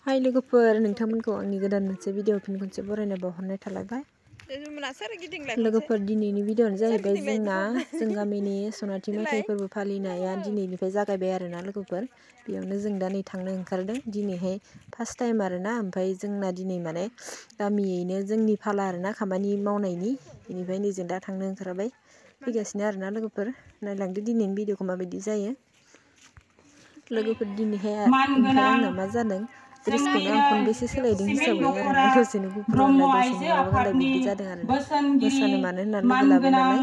हाय लोगोफोर नोंथांमोनखौ आंनि गोदान मोनसे भिडिअ फिन खनसे बरायना बावहरनाय थालायबाय लोगोफोर दिनैनि भिडिअआनो जाहैबाय जों गामिनि सनाथि मेथाइ फोरबो फालिनाया दिनैनिफ्राय जागायबाय आरोना लोगोफोर बेयावनो जों दा नै थांनो ओंखारदों दिनैहाय फार्स्ट टाइम आरोना ओमफ्राय जोंना दिनै माने गामियैनो जोंनि फाला आरोना खामानि मावनायनि बेनिफ्राय नै जों दा थांनो ओंखारबाय फैगासिनो आरोना लोगोफोर नायलांदो दिनैनि भिडिअखौ माबायदि जायो लोगोफोर दिनैहाय ओमफ्राय आंना मा जादों ड्रेसखौनो आं खनबेसे सोलायदों हिसाबै आरोना दसेनो गुफुर गानलाय दसेनो माबा गानलाय बिदि जादों आरोना मोसानो मानो होनना लोगो लाबाय नालाय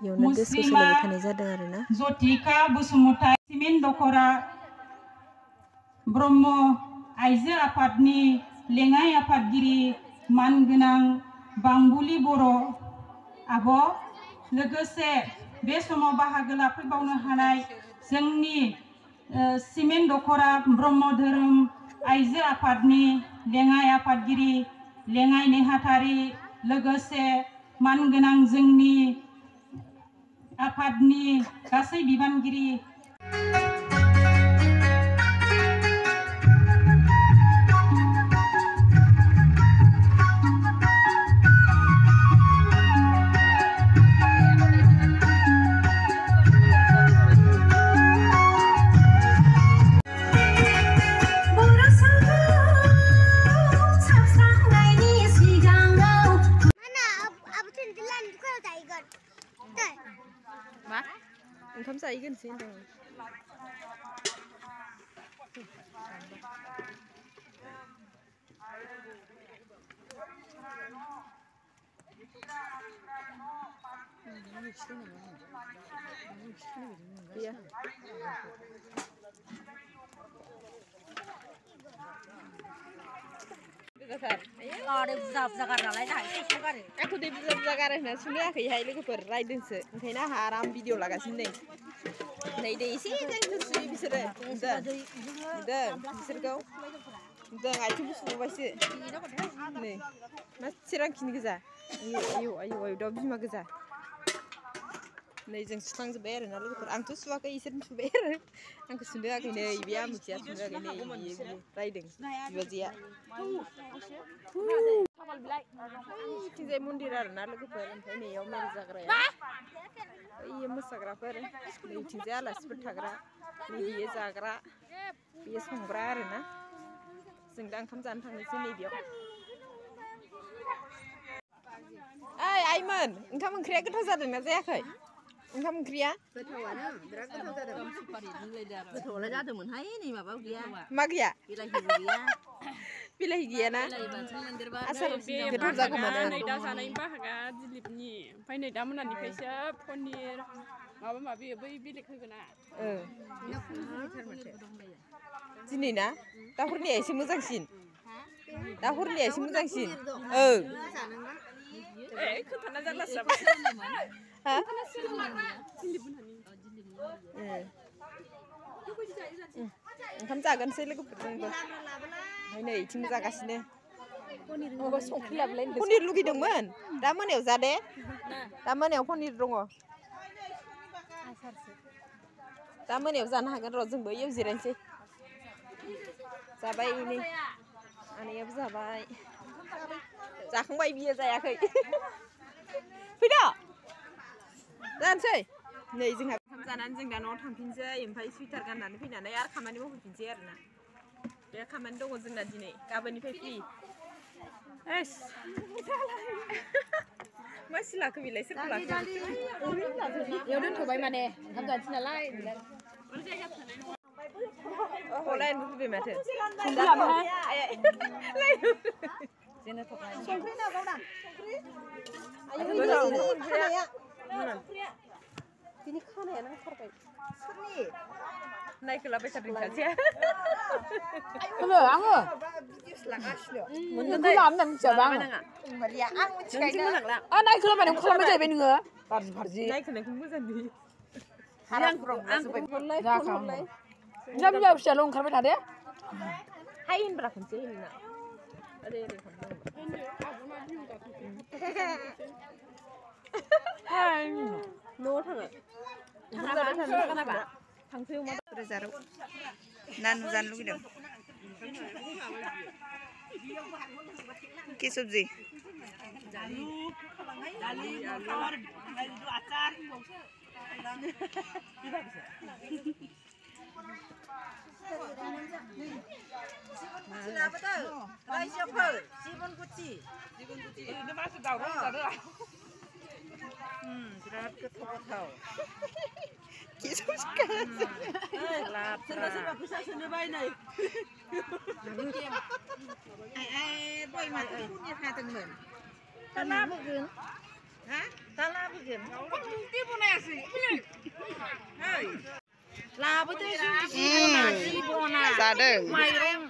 बेयावनो ड्रेसखौ सोलायबाय थानाय जादों आरोना जतिका बसुमतारी सिमेन्ट दखरा ब्रह्म आइजो आफादनि लेङाइ आफादगिरि मानगोनां बांबुलि बर' आब' लोगोसे बे समाव बाहागो लाफैबावनो हानाय जोंनि सिमेन्ट दखरा ब्रह्म धोरोम आइजो आफादनि लेङाइ आफादगिरि लेङाइ नेहाथारि लोगोसे मानगोनां जोंनि आफादनि गासै बिबानगिरि ओंखाम जाहैगोनसै होनदों सुनायाखैहाय लोगोफोर रायदोंसो ओंखायनो आंहा आराम भिडिअ लागासिनो नै दै एसे सुयो बिसोरो नुदों बिसोरखौ नुदों आथिंबो सुबावबायसो नै मा चिरांखिनि गोजा आयौ आयौ आयौ दाउ बिमा गोजा नै जों सुखांजोब्बाय आरोना लोगोफोर आंथ' सुवाखै इसोरनो सुबाय आरो आंखौ सुनोआखै नै बे आमुखिया सुनोआखै नै बियो रायदों बिबाजैया थिंजाय मन्दिर आरोना लोगोफोर ओमफ्राय नैयाव मेल जाग्राया बैयो मोसाग्राफोर नैथिंजाय आलासिफोर थाग्रा नै बियो जाग्रा बियो संग्रा आरोना जों दा ओंखाम जानो थांनोसै नैबेयाव ओइ आइमोन ओंखाम ओंख्रिया गोथाव जादोंना जायाखै ओंखाम ओंख्रिया गोथावानो बिराद गोथाव जादों गोथावालाय जादोंमोनहाय नै माबायाव गैया मा गैया बिलाहिबो गैया बिलाहि गैयाना आसार गोथाव जागौमोन नै दा जानायनि बाहागा दिलिपनि ओमफ्राय नै दा मोनानिफ्रायसो पनिर माबा माबि बै बेलेग होगोना दिनै ना दा हरनिया एसे मोजांसिन दा हरनिया एसे मोजांसिन खोन्थाना जारलासो ओंखाम जागोनसै लोगोफोरजोंबो ओमफ्राय नै इथिंबो जागासिनो पनिर लुगैदोंमोन दा मोनायाव जा दे दा मोनायाव पनिर दङ दा मोनायाव जानो हागोन र' जोंबो इयाव जिरायनोसै जाबाय नै आनैयाबो जाबाय जाखांबाय बियो जायाखै फैद' जानोसै नै जोंहा ओंखाम जानानै जों दा न'आव थांफिनसै ओमफ्राय सुइटार गाननानै फैनानै आरो खामानि मावफैफिनसै आरोना बे खामानि दङ जोंना दिनै गाबोननिफ्राय फ्रि मा सिलाखौ बिलाय सोरखौ लाखो बेयाव दोनथ'बाय माने ओंखाम जानोसै नालाय लाइन फैबाय माथो बिनि खानाया नांथारबाय सोरनि नायखोलाबाय थादों सासेया आङो मोनदों लाबोना मिथियाबा आङो आं मिथिखायो नायखोलाबाय नों खालामबाय जाहैबाय नोङो गाज्रि फारजि नायखोनायखौ मोजां नुयो आं फिसाल' ओंखारबाय थादे हाय होनब्रा खनसे हेलिना ओरै ओरै न'आव थाङो थांसै अमा बेदर जारौ ना नुजानो लुगैदों Ki sabji? Dali, motor, itu acar. Kenapa tuh? Rice siapa? Sibun kuci. Ini masih tahu kan tadi lah. Jerat ketau-ketau. Ki sabji kan? Lap. Serba bisa senebai nih. Boy mati punya hateng men. Tanah bukan? Hah? Tanah bukan? Kok mungkin punya sih? Hei. Lah betul sih. Nasi bona. Sadeng. Mayrong.